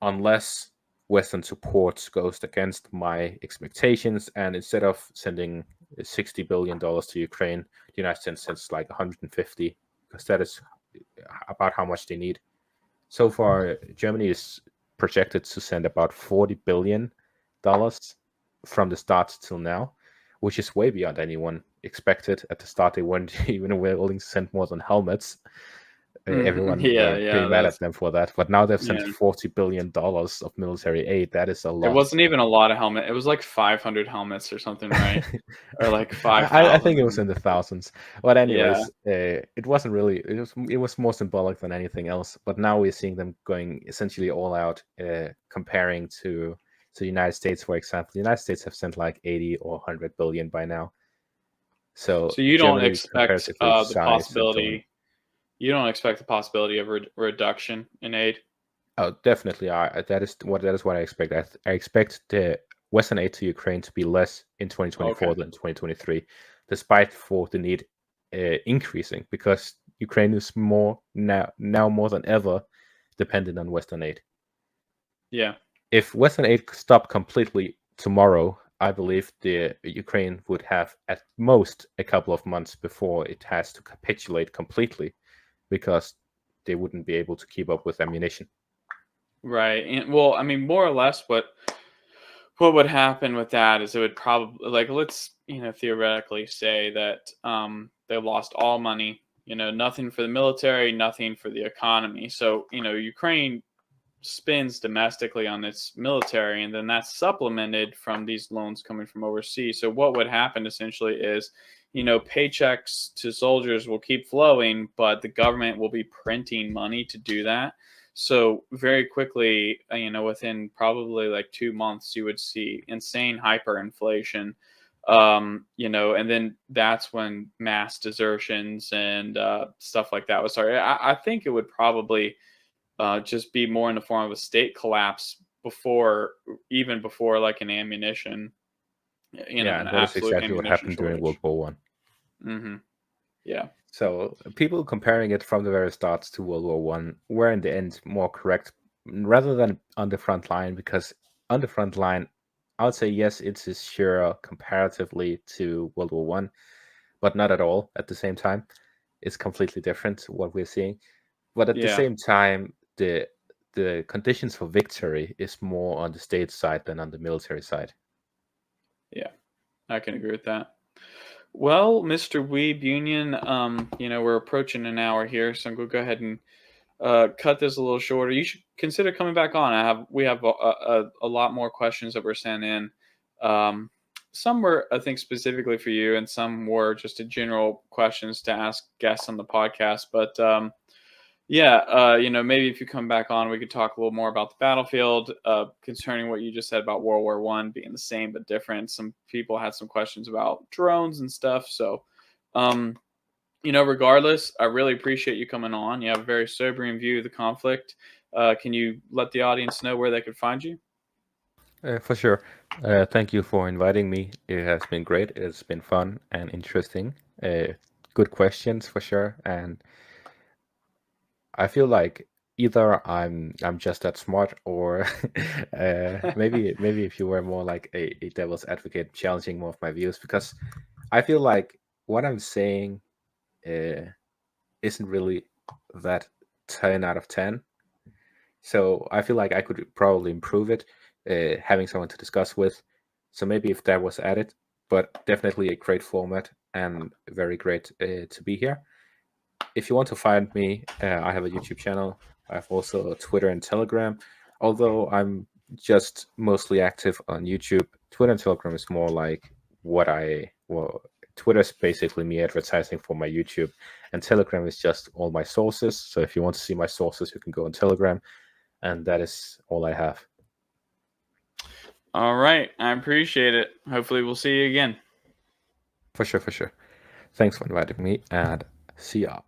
unless Western support goes against my expectations, and instead of sending $60 billion to Ukraine, the United States sends like 150, because that is about how much they need. So far, Germany is projected to send about $40 billion from the start till now, which is way beyond anyone expected. At the start, they weren't even willing to send more than helmets. Everyone were pretty mad at them for that. But now they've sent $40 billion of military aid. That is a lot. It wasn't even a lot of helmets. It was like 500 helmets or something, right? Or like 5,000. I think it was in the thousands. But anyways, it wasn't really. It was more symbolic than anything else. But now we're seeing them going essentially all out, comparing to the United States, for example. The United States have sent like 80 or 100 billion by now. So you don't Germany expect the possibility. You don't expect the possibility of reduction in aid. Oh, definitely. That is what I expect. I expect the Western aid to Ukraine to be less in 2024 than 2023, despite for the need increasing, because Ukraine is more now more than ever dependent on Western aid. Yeah. If Western aid stopped completely tomorrow, I believe the Ukraine would have at most a couple of months before it has to capitulate completely, because they wouldn't be able to keep up with ammunition. Right. And well, I mean, more or less what would happen with that is it would probably, like, let's, theoretically say that they lost all money, nothing for the military, nothing for the economy. So, Ukraine spends domestically on its military, and then that's supplemented from these loans coming from overseas. So what would happen essentially is, paychecks to soldiers will keep flowing, but the government will be printing money to do that. So very quickly, within probably like 2 months, you would see insane hyperinflation. And then that's when mass desertions and stuff like that would start. I think it would probably just be more in the form of a state collapse even before like an ammunition, Yeah, an and that is absolute exactly what ammunition happened during World shortage. War One. Hmm. Yeah, So people comparing it from the very start to World War One were in the end more correct rather than on the front line, because on the front line, I would say yes, it is sure comparatively to World War One, but not at all at the same time. It's completely different what we're seeing. But at the yeah, same time, the conditions for victory is more on the state side than on the military side. yeah. I can agree with that. Well, Mr. Weeb Union, we're approaching an hour here, so I'm gonna go ahead and cut this a little shorter. You should consider coming back on. We have a lot more questions that were sent in. Um, some were, I think, specifically for you, and some were just a general questions to ask guests on the podcast. But yeah, maybe if you come back on, we could talk a little more about the battlefield, concerning what you just said about World War One being the same but different. Some people had some questions about drones and stuff. So, um, regardless, I really appreciate you coming on. You have a very sobering view of the conflict. Can you let the audience know where they could find you? For sure. Thank you for inviting me. It has been great. It's been fun and interesting. Good questions for sure. And I feel like either I'm just that smart, or maybe if you were more like a devil's advocate, challenging more of my views, because I feel like what I'm saying uh, isn't really that 10 out of 10. So I feel like I could probably improve it, having someone to discuss with. So maybe if that was added, but definitely a great format and very great to be here. If you want to find me, I have a YouTube channel. I have also a Twitter and Telegram. Although I'm just mostly active on YouTube, Twitter and Telegram is more like Twitter is basically me advertising for my YouTube, and Telegram is just all my sources. So if you want to see my sources, you can go on Telegram, and that is all I have. All right, I appreciate it. Hopefully, we'll see you again. For sure, for sure. Thanks for inviting me, and see ya.